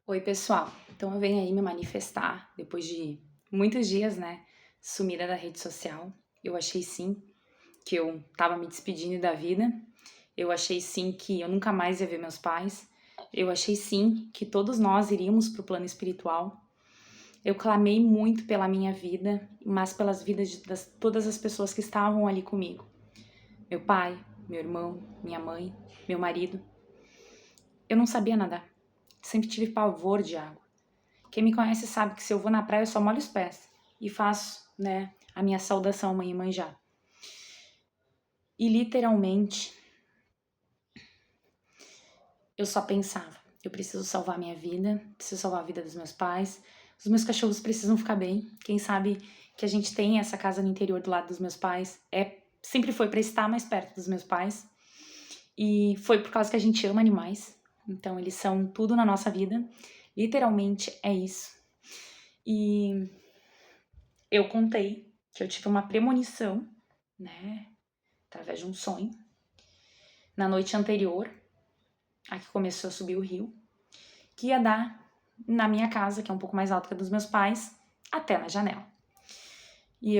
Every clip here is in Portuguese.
Oi, pessoal. Então eu venho aí me manifestar depois de muitos dias, né, sumida da rede social. Eu achei sim que eu tava me despedindo da vida. Eu achei sim que eu nunca mais ia ver meus pais. Eu achei sim que todos nós iríamos pro plano espiritual. Eu clamei muito pela minha vida, mas pelas vidas de todas as pessoas que estavam ali comigo. Meu pai, meu irmão, minha mãe, meu marido. Eu não sabia nadar. Sempre tive pavor de água. Quem me conhece sabe que se eu vou na praia eu só molho os pés e faço, né, a minha saudação mãe Iemanjá. E literalmente eu só pensava, eu preciso salvar minha vida, preciso salvar a vida dos meus pais, os meus cachorros precisam ficar bem. Quem sabe que a gente tem essa casa no interior do lado dos meus pais, sempre foi para estar mais perto dos meus pais. E foi por causa que a gente ama animais. Então eles são tudo na nossa vida. Literalmente é isso. E eu contei que eu tive uma premonição, né, através de um sonho, na noite anterior, a que começou a subir o rio, que ia dar na minha casa, que é um pouco mais alta que a dos meus pais, até na janela. E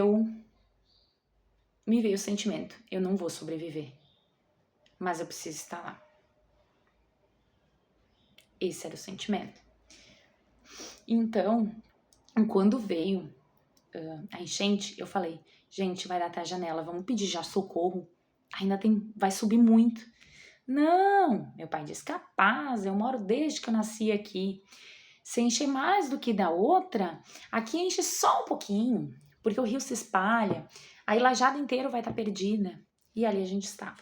me veio o sentimento, eu não vou sobreviver, mas eu preciso estar lá. Esse era o sentimento. Então, quando veio a enchente, eu falei, gente, vai dar até a janela, vamos pedir já socorro, ainda vai subir muito. Não, meu pai disse, capaz, eu moro desde que eu nasci aqui. Se encher mais do que da outra, aqui enche só um pouquinho, porque o rio se espalha, a Lajada inteira vai estar perdida. E ali a gente estava.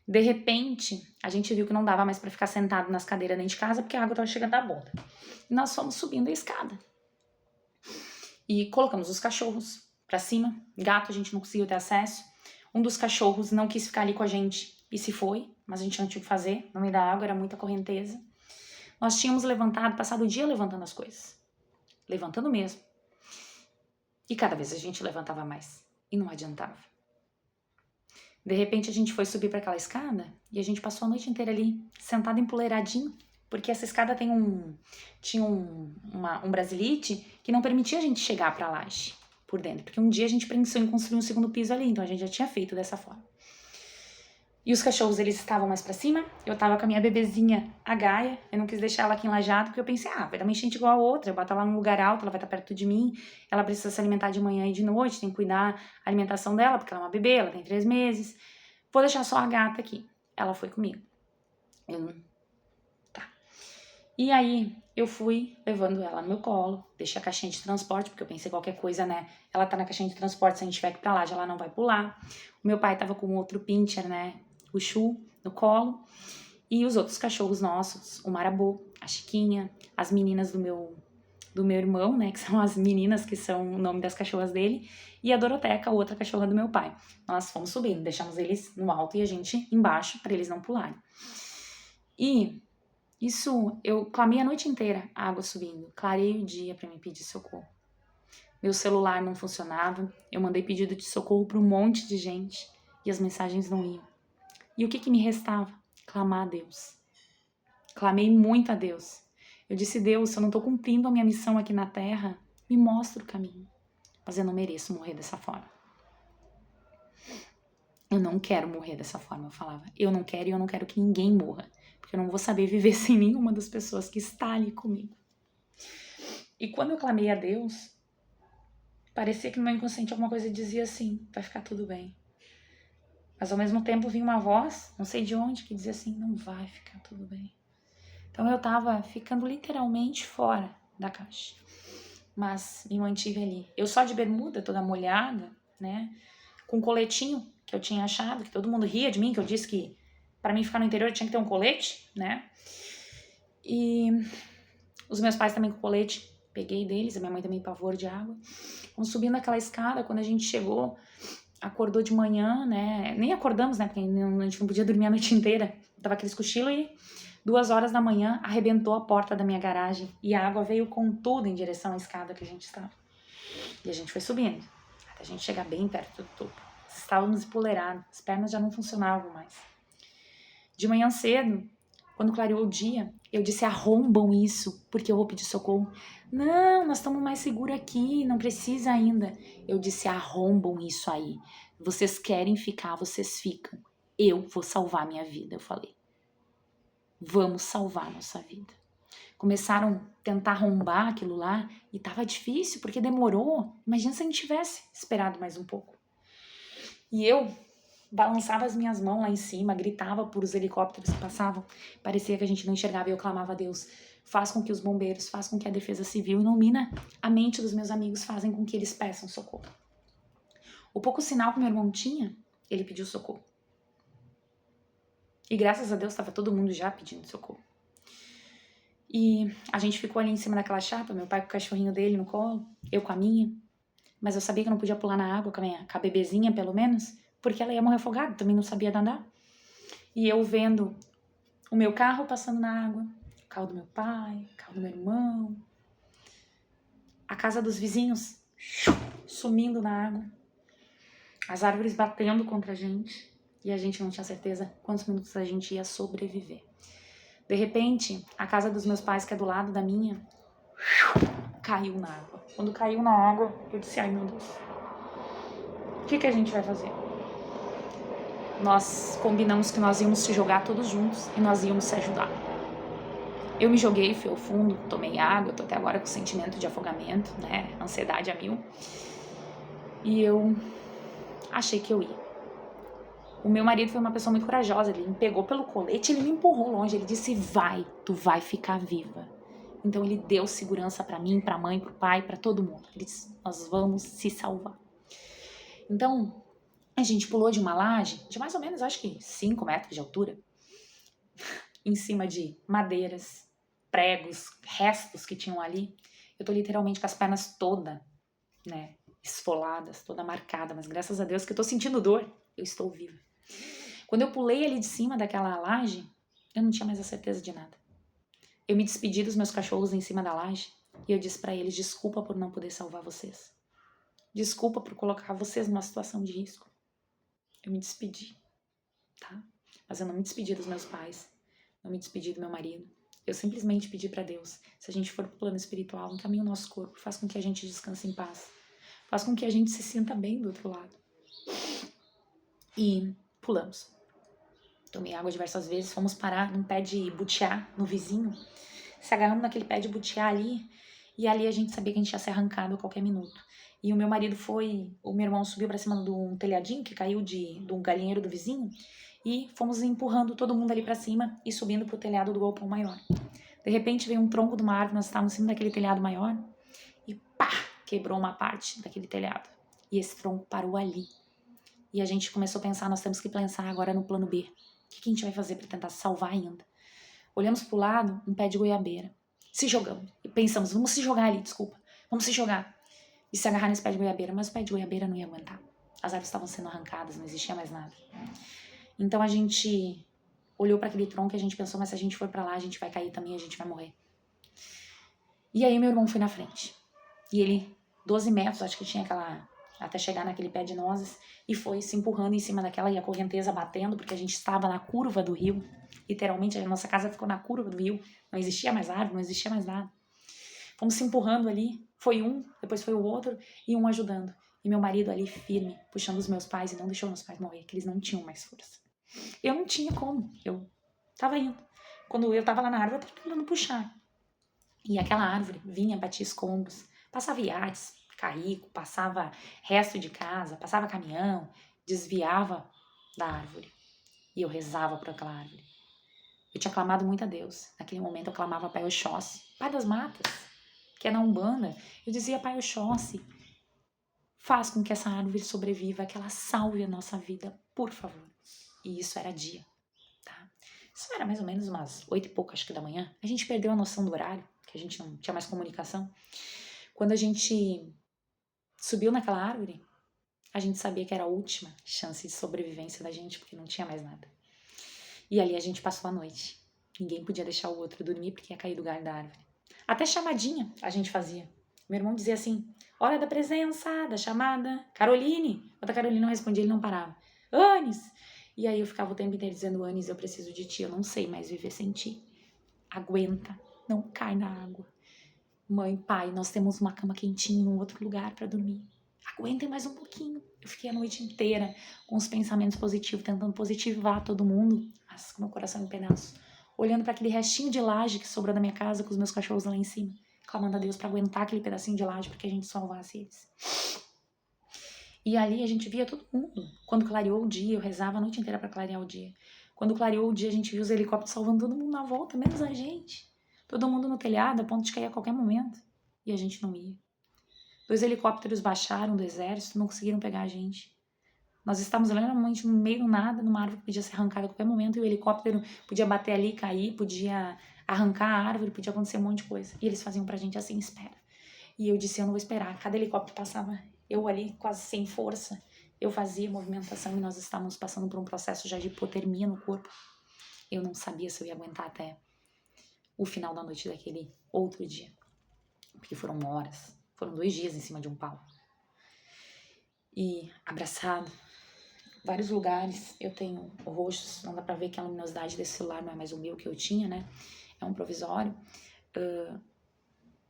De repente, a gente viu que não dava mais para ficar sentado nas cadeiras dentro de casa, porque a água estava chegando à bunda. E nós fomos subindo a escada. E colocamos os cachorros para cima. Gato a gente não conseguiu ter acesso. Um dos cachorros não quis ficar ali com a gente e se foi, mas a gente não tinha o que fazer. No meio da água era muita correnteza. Nós tínhamos passado o dia levantando as coisas. Levantando mesmo. E cada vez a gente levantava mais. E não adiantava. De repente a gente foi subir para aquela escada e a gente passou a noite inteira ali, sentado empoleiradinho, porque essa escada tinha um brasilite que não permitia a gente chegar para a laje por dentro, porque um dia a gente pensou em construir um segundo piso ali, então a gente já tinha feito dessa forma. E os cachorros, eles estavam mais pra cima, eu tava com a minha bebezinha, a Gaia, eu não quis deixar ela aqui enlajada, porque eu pensei, vai dar uma enchente igual a outra, eu boto ela num lugar alto, ela vai estar perto de mim, ela precisa se alimentar de manhã e de noite, tem que cuidar da alimentação dela, porque ela é uma bebê, ela tem 3 meses, vou deixar só a gata aqui. Ela foi comigo. Tá. E aí, eu fui levando ela no meu colo, deixei a caixinha de transporte, porque eu pensei qualquer coisa, né, ela tá na caixinha de transporte, se a gente tiver que ir pra lá, já ela não vai pular. O meu pai tava com outro pincher, né, o Chu, no colo, e os outros cachorros nossos, o Marabô, a Chiquinha, as meninas do meu irmão, né, que são as meninas que são o nome das cachorras dele, e a Doroteca, a outra cachorra do meu pai. Nós fomos subindo, deixamos eles no alto e a gente embaixo para eles não pularem. E isso, eu clamei a noite inteira, a água subindo, clarei o dia para me pedir socorro. Meu celular não funcionava, eu mandei pedido de socorro para um monte de gente e as mensagens não iam. E o que me restava? Clamar a Deus. Clamei muito a Deus. Eu disse, Deus, se eu não tô cumprindo a minha missão aqui na Terra, me mostra o caminho. Mas eu não mereço morrer dessa forma. Eu não quero morrer dessa forma, eu falava. Eu não quero e eu não quero que ninguém morra. Porque eu não vou saber viver sem nenhuma das pessoas que está ali comigo. E quando eu clamei a Deus, parecia que no meu inconsciente alguma coisa dizia assim, vai ficar tudo bem. Mas ao mesmo tempo vinha uma voz, não sei de onde, que dizia assim, não vai ficar tudo bem. Então eu tava ficando literalmente fora da caixa. Mas me mantive ali. Eu só de bermuda, toda molhada, né? Com um coletinho que eu tinha achado, que todo mundo ria de mim, que eu disse que para mim ficar no interior eu tinha que ter um colete, né? E os meus pais também com colete, peguei deles, a minha mãe também pavor de água. Vamos subindo aquela escada, quando a gente chegou, acordou de manhã, né? Nem acordamos, né? Porque a gente não podia dormir a noite inteira. Tava aqueles cochilos e 2 horas da manhã arrebentou a porta da minha garagem e a água veio com tudo em direção à escada que a gente estava. E a gente foi subindo, até a gente chegar bem perto do topo. Estávamos empoleirados, as pernas já não funcionavam mais. De manhã cedo, Quando clareou o dia, eu disse, arrombam isso, porque eu vou pedir socorro. Não, nós estamos mais seguros aqui, não precisa ainda. Eu disse, arrombam isso aí. Vocês querem ficar, vocês ficam. Eu vou salvar a minha vida, eu falei. Vamos salvar a nossa vida. Começaram a tentar arrombar aquilo lá e tava difícil, porque demorou. Imagina se a gente tivesse esperado mais um pouco. E eu balançava as minhas mãos lá em cima, gritava por os helicópteros que passavam. Parecia que a gente não enxergava e eu clamava a Deus. Faz com que os bombeiros, faz com que a defesa civil ilumina a mente dos meus amigos, fazem com que eles peçam socorro. O pouco sinal que meu irmão tinha, ele pediu socorro. E graças a Deus estava todo mundo já pedindo socorro. E a gente ficou ali em cima daquela chapa, meu pai com o cachorrinho dele no colo, eu com a minha. Mas eu sabia que eu não podia pular na água com a bebezinha, pelo menos, porque ela ia morrer afogada, também não sabia nadar. E eu vendo o meu carro passando na água, o carro do meu pai, o carro do meu irmão, a casa dos vizinhos sumindo na água, as árvores batendo contra a gente, e a gente não tinha certeza quantos minutos a gente ia sobreviver. De repente, a casa dos meus pais, que é do lado da minha, caiu na água. Quando caiu na água, eu disse, ai meu Deus, o que a gente vai fazer? Nós combinamos que nós íamos se jogar todos juntos e nós íamos se ajudar. Eu me joguei, fui ao fundo, tomei água, tô até agora com sentimento de afogamento, né, ansiedade a mil. E eu achei que eu ia. O meu marido foi uma pessoa muito corajosa, ele me pegou pelo colete, ele me empurrou longe, ele disse, vai, tu vai ficar viva. Então ele deu segurança pra mim, pra mãe, pro pai, pra todo mundo. Ele disse, nós vamos se salvar. Então, a gente pulou de uma laje, de mais ou menos, acho que 5 metros de altura, em cima de madeiras, pregos, restos que tinham ali. Eu tô literalmente com as pernas todas, né, esfoladas, toda marcada, mas graças a Deus que eu tô sentindo dor, eu estou viva. Quando eu pulei ali de cima daquela laje, eu não tinha mais a certeza de nada. Eu me despedi dos meus cachorros em cima da laje e eu disse pra eles, desculpa por não poder salvar vocês. Desculpa por colocar vocês numa situação de risco. Eu me despedi, tá? Mas eu não me despedi dos meus pais, não me despedi do meu marido. Eu simplesmente pedi pra Deus, se a gente for pro plano espiritual, encaminha o nosso corpo, faz com que a gente descanse em paz. Faz com que a gente se sinta bem do outro lado. E pulamos. Tomei água diversas vezes, fomos parar num pé de butiá no vizinho. Se agarramos naquele pé de butiá ali, e ali a gente sabia que a gente ia ser arrancado a qualquer minuto. E o meu marido o meu irmão subiu pra cima de um telhadinho que caiu de um galinheiro do vizinho, e fomos empurrando todo mundo ali pra cima e subindo pro telhado do galpão maior. De repente veio um tronco de uma árvore, nós estávamos em cima daquele telhado maior, e pá, quebrou uma parte daquele telhado. E esse tronco parou ali. E a gente começou a pensar, nós temos que pensar agora no plano B. O que a gente vai fazer para tentar salvar ainda? Olhamos pro lado, um pé de goiabeira. Se jogamos. E pensamos, vamos se jogar ali, desculpa. Vamos se jogar. E se agarrar nesse pé de goiabeira. Mas o pé de goiabeira não ia aguentar. As árvores estavam sendo arrancadas, não existia mais nada. Então a gente olhou para aquele tronco e a gente pensou, mas se a gente for para lá, a gente vai cair também, a gente vai morrer. E aí meu irmão foi na frente. E ele, 12 metros, acho que tinha aquela... até chegar naquele pé de nozes, e foi se empurrando em cima daquela, e a correnteza batendo, porque a gente estava na curva do rio, literalmente a nossa casa ficou na curva do rio, não existia mais árvore, não existia mais nada. Fomos se empurrando ali, foi um, depois foi o outro, e um ajudando. E meu marido ali firme, puxando os meus pais, e não deixou meus pais morrer, que eles não tinham mais força. Eu não tinha como, eu tava indo. Quando eu tava lá na árvore, eu tava tentando puxar. E aquela árvore vinha, batia escombros, passava iates, carrico, passava resto de casa, passava caminhão, desviava da árvore. E eu rezava por aquela árvore. Eu tinha clamado muito a Deus. Naquele momento eu clamava Pai Oxóssi, Pai das Matas, que é na Umbanda. Eu dizia, Pai Oxóssi, faz com que essa árvore sobreviva, que ela salve a nossa vida, por favor. E isso era dia, tá? Isso era mais ou menos umas 8 e pouco, acho que da manhã. A gente perdeu a noção do horário, que a gente não tinha mais comunicação. Quando a gente subiu naquela árvore, a gente sabia que era a última chance de sobrevivência da gente, porque não tinha mais nada. E ali a gente passou a noite. Ninguém podia deixar o outro dormir, porque ia cair do galho da árvore. Até chamadinha a gente fazia. Meu irmão dizia assim, hora da presença, da chamada. Caroline. Quando a Caroline não respondia, ele não parava. Anis. E aí eu ficava o tempo inteiro dizendo, Anis, eu preciso de ti, eu não sei mais viver sem ti. Aguenta, não cai na água. Mãe, pai, nós temos uma cama quentinha em um outro lugar para dormir. Aguentem mais um pouquinho. Eu fiquei a noite inteira com os pensamentos positivos, tentando positivar todo mundo, mas com meu coração em pedaços. Olhando para aquele restinho de laje que sobrou da minha casa com os meus cachorros lá em cima. Clamando a Deus para aguentar aquele pedacinho de laje para que a gente salvasse eles. E ali a gente via todo mundo. Quando clareou o dia, eu rezava a noite inteira para clarear o dia. Quando clareou o dia, a gente viu os helicópteros salvando todo mundo na volta, menos a gente. Todo mundo no telhado, a ponto de cair a qualquer momento. E a gente não ia. 2 helicópteros baixaram do exército, não conseguiram pegar a gente. Nós estávamos literalmente no meio do nada, numa árvore que podia ser arrancada a qualquer momento, e o helicóptero podia bater ali, cair, podia arrancar a árvore, podia acontecer um monte de coisa. E eles faziam pra gente assim, espera. E eu disse, eu não vou esperar. Cada helicóptero passava, eu ali quase sem força. Eu fazia movimentação e nós estávamos passando por um processo já de hipotermia no corpo. Eu não sabia se eu ia aguentar até o final da noite daquele outro dia. Porque foram horas. Foram 2 dias em cima de um pau. E abraçado. Vários lugares. Eu tenho roxos. Não dá pra ver que a luminosidade desse celular não é mais o meu que eu tinha, né? É um provisório.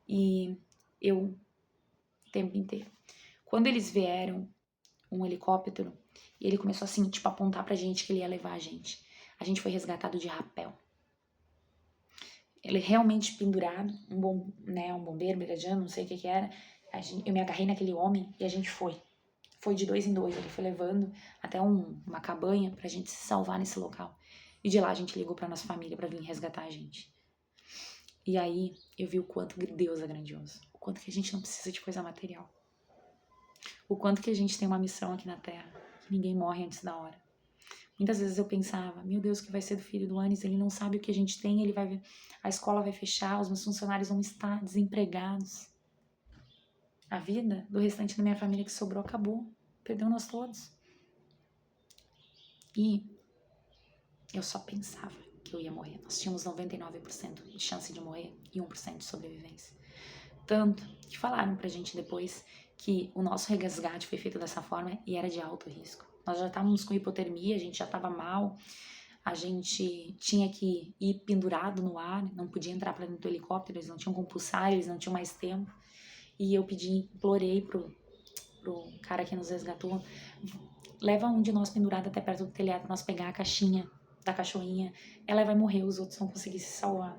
E eu o tempo inteiro. Quando eles vieram, um helicóptero, e ele começou assim, tipo, apontar pra gente que ele ia levar a gente. A gente foi resgatado de rapel. Ele realmente pendurado, um bombeiro, brigadiano, não sei o que era. Eu me agarrei naquele homem e a gente foi. Foi de 2 em 2, ele foi levando até uma cabanha pra gente se salvar nesse local. E de lá a gente ligou pra nossa família pra vir resgatar a gente. E aí eu vi o quanto Deus é grandioso. O quanto que a gente não precisa de coisa material. O quanto que a gente tem uma missão aqui na Terra. Que ninguém morre antes da hora. Muitas vezes eu pensava, meu Deus, o que vai ser do filho do Anis? Ele não sabe o que a gente tem, ele vai ver, a escola vai fechar, os meus funcionários vão estar desempregados. A vida do restante da minha família que sobrou acabou. Perdeu nós todos. E eu só pensava que eu ia morrer. Nós tínhamos 99% de chance de morrer e 1% de sobrevivência. Tanto que falaram pra gente depois que o nosso resgate foi feito dessa forma e era de alto risco. Nós já estávamos com hipotermia, a gente já estava mal, a gente tinha que ir pendurado no ar, não podia entrar para dentro do helicóptero, eles não tinham como pulsar, eles não tinham mais tempo. E eu implorei pro cara que nos resgatou, leva um de nós pendurado até perto do telhado, nós pegar a caixinha da cachorrinha, ela vai morrer, os outros vão conseguir se salvar.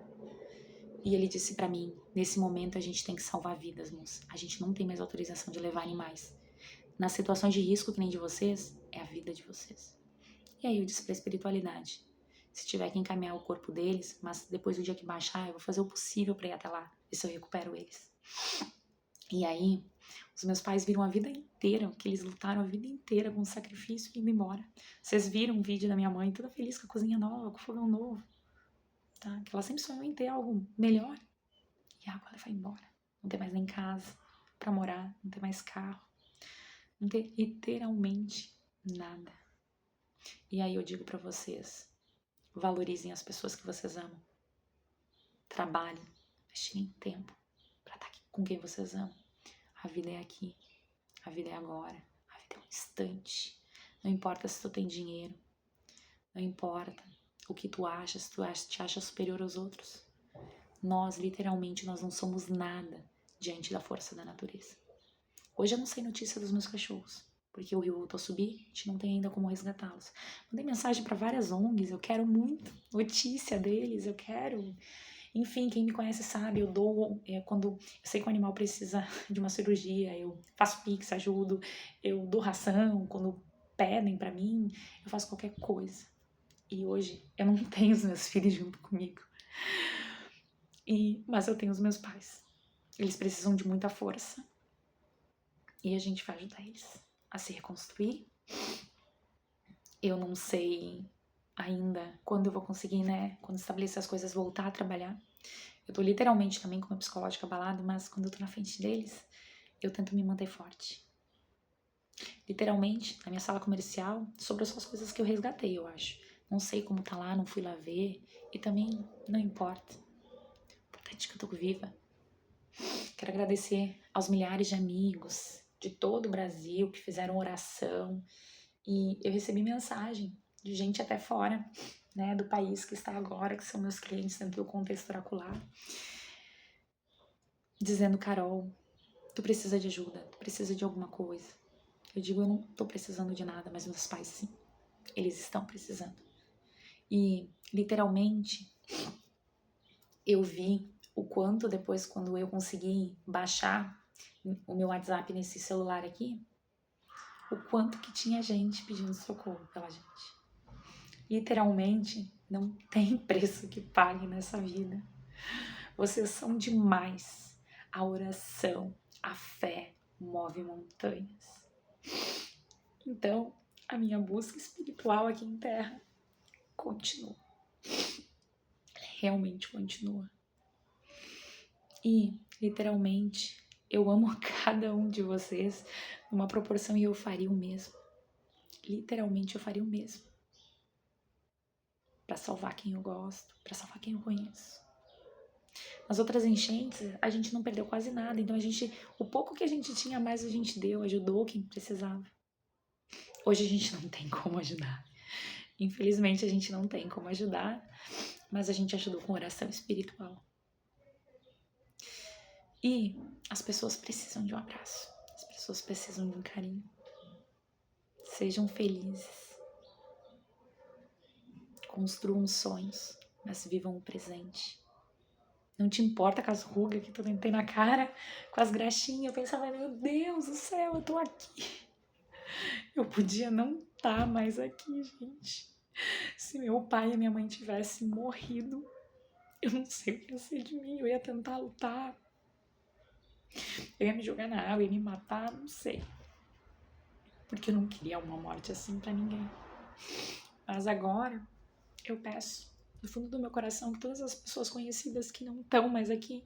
E ele disse pra mim, nesse momento a gente tem que salvar vidas, moça. A gente não tem mais autorização de levar animais. Nas situações de risco que nem de vocês, é a vida de vocês. E aí eu disse pra espiritualidade, se tiver que encaminhar o corpo deles, mas depois do dia que baixar, eu vou fazer o possível pra ir até lá, ver se eu recupero eles. E aí, os meus pais viram a vida inteira, que eles lutaram a vida inteira com sacrifício e indo embora. Vocês viram um vídeo da minha mãe toda feliz com a cozinha nova, com o fogão novo. Tá? Que ela sempre sonhou em ter algo melhor. E agora ela vai embora. Não ter mais nem casa pra morar, não ter mais carro. Não ter literalmente nada. E aí eu digo pra vocês, valorizem as pessoas que vocês amam. Trabalhem, investirem tempo pra estar aqui com quem vocês amam. A vida é aqui, a vida é agora, a vida é um instante. Não importa se tu tem dinheiro, não importa o que tu achas, se tu te acha superior aos outros. Nós, literalmente, nós não somos nada diante da força da natureza. Hoje eu não sei notícia dos meus cachorros, porque o rio voltou a subir, a gente não tem ainda como resgatá-los. Mandei mensagem para várias ONGs, eu quero muito notícia deles, eu quero... Enfim, quem me conhece sabe, eu dou, quando eu sei que o animal precisa de uma cirurgia, eu faço pix, ajudo, eu dou ração, quando pedem pra mim, eu faço qualquer coisa. E hoje eu não tenho os meus filhos junto comigo, mas eu tenho os meus pais. Eles precisam de muita força e a gente vai ajudar eles a se reconstruir. Eu não sei ainda quando eu vou conseguir, né, quando estabelecer as coisas, voltar a trabalhar. Eu tô literalmente também com o meu psicológico abalado, mas quando eu tô na frente deles, eu tento me manter forte. Literalmente, na minha sala comercial, sobrou só as coisas que eu resgatei, eu acho. Não sei como tá lá, não fui lá ver, e também não importa. O importante é que eu tô viva. Quero agradecer aos milhares de amigos de todo o Brasil que fizeram oração, e eu recebi mensagem de gente até fora, né, do país que está agora, que são meus clientes dentro do contexto oracular, dizendo: Carol, tu precisa de ajuda, tu precisa de alguma coisa. Eu digo: eu não tô precisando de nada, mas meus pais sim, eles estão precisando. E literalmente eu vi o quanto depois, quando eu consegui baixar o meu WhatsApp nesse celular aqui, o quanto que tinha gente pedindo socorro pela gente. Literalmente, não tem preço que pague nessa vida. Vocês são demais. A oração, a fé move montanhas. Então, a minha busca espiritual aqui em terra continua. Realmente continua. E, literalmente, eu amo cada um de vocês numa proporção e eu faria o mesmo. Literalmente, eu faria o mesmo. Pra salvar quem eu gosto, pra salvar quem eu conheço. Nas outras enchentes, a gente não perdeu quase nada. Então, o pouco que a gente tinha mais, a gente deu, ajudou quem precisava. Hoje a gente não tem como ajudar. Infelizmente, a gente não tem como ajudar, mas a gente ajudou com oração espiritual. E as pessoas precisam de um abraço. As pessoas precisam de um carinho. Sejam felizes. Construam sonhos, mas vivam o presente. Não te importa com as rugas que tu tem na cara, com as graxinhas. Eu pensava: meu Deus do céu, eu tô aqui. Eu podia não estar mais aqui, gente. Se meu pai e minha mãe tivessem morrido, eu não sei o que ia ser de mim. Eu ia tentar lutar. Eu ia me jogar na água, ia me matar, não sei. Porque eu não queria uma morte assim pra ninguém. Mas agora, eu peço, do fundo do meu coração, que todas as pessoas conhecidas que não estão mais aqui,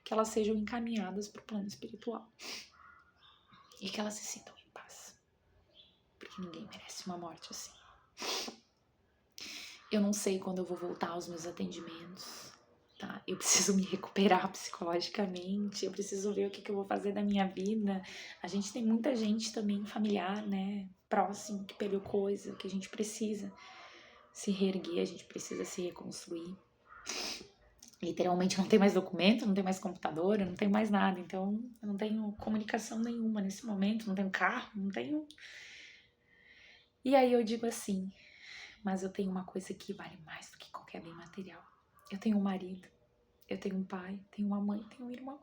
que elas sejam encaminhadas pro plano espiritual. E que elas se sintam em paz. Porque ninguém merece uma morte assim. Eu não sei quando eu vou voltar aos meus atendimentos, tá? Eu preciso me recuperar psicologicamente, eu preciso ver o que eu vou fazer da minha vida. A gente tem muita gente também familiar, né? Próximo, que perdeu coisa, que a gente precisa se reerguer, a gente precisa se reconstruir. Literalmente não tem mais documento, não tem mais computador, não tem mais nada. Então, eu não tenho comunicação nenhuma nesse momento, não tenho carro, não tenho... E aí eu digo assim, mas eu tenho uma coisa que vale mais do que qualquer bem material. Eu tenho um marido, eu tenho um pai, tenho uma mãe, tenho um irmão.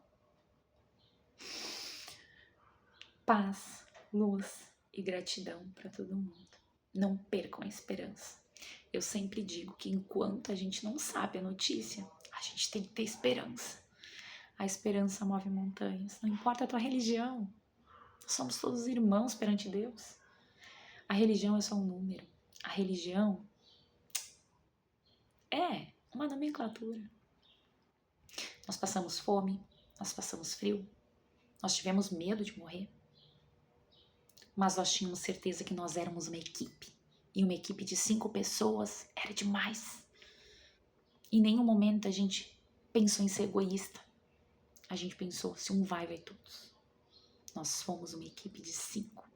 Paz, luz e gratidão para todo mundo. Não percam a esperança. Eu sempre digo que enquanto a gente não sabe a notícia, a gente tem que ter esperança. A esperança move montanhas. Não importa a tua religião. Somos todos irmãos perante Deus. A religião é só um número. A religião é uma nomenclatura. Nós passamos fome, nós passamos frio, nós tivemos medo de morrer. Mas nós tínhamos certeza que nós éramos uma equipe. E uma equipe de 5 pessoas era demais. Em nenhum momento a gente pensou em ser egoísta. A gente pensou, se um vai todos. Nós fomos uma equipe de 5.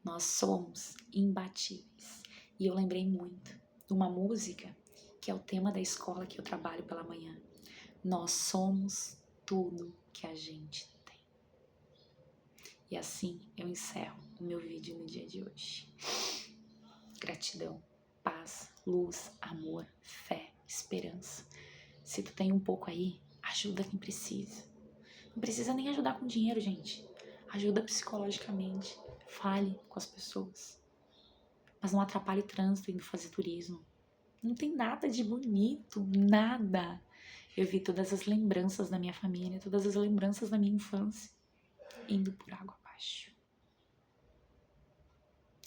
Nós somos imbatíveis. E eu lembrei muito de uma música que é o tema da escola que eu trabalho pela manhã. Nós somos tudo que a gente tem. E assim eu encerro o meu vídeo no dia de hoje. Gratidão, paz, luz, amor, fé, esperança. Se tu tem um pouco aí, ajuda quem precisa. Não precisa nem ajudar com dinheiro, gente. Ajuda psicologicamente. Fale com as pessoas. Mas não atrapalhe o trânsito indo fazer turismo. Não tem nada de bonito, nada. Eu vi todas as lembranças da minha família, todas as lembranças da minha infância, indo por água abaixo.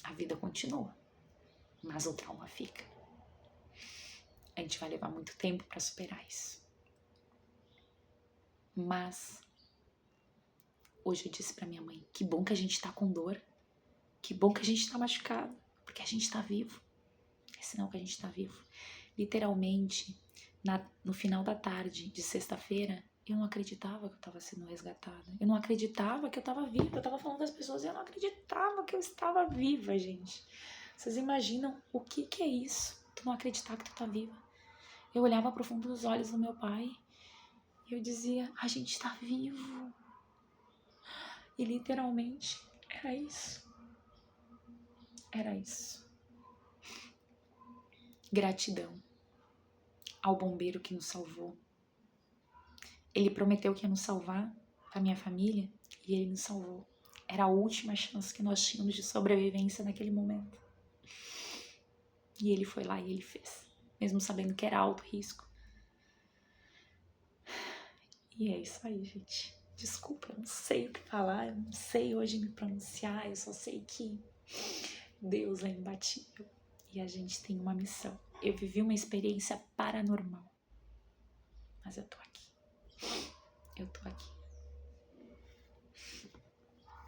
A vida continua, mas o trauma fica. A gente vai levar muito tempo para superar isso. Mas hoje eu disse para minha mãe, que bom que a gente tá com dor, que bom que a gente tá machucado, porque a gente tá vivo. É sinal que a gente tá vivo. Literalmente, no final da tarde de sexta-feira, eu não acreditava que eu estava sendo resgatada. Eu não acreditava que eu estava viva. Eu estava falando com as pessoas e eu não acreditava que eu estava viva, gente. Vocês imaginam o que é isso? Tu não acreditar que tu tá viva. Eu olhava pro fundo dos olhos do meu pai e eu dizia, a gente tá vivo. E literalmente era isso. Era isso. Gratidão ao bombeiro que nos salvou. Ele prometeu que ia nos salvar, a minha família, e ele nos salvou. Era a última chance que nós tínhamos de sobrevivência naquele momento. E ele foi lá e ele fez, mesmo sabendo que era alto risco. E é isso aí, gente. Desculpa, eu não sei o que falar, eu não sei hoje me pronunciar, eu só sei que Deus é imbatível e a gente tem uma missão. Eu vivi uma experiência paranormal, mas eu tô aqui. Eu tô aqui.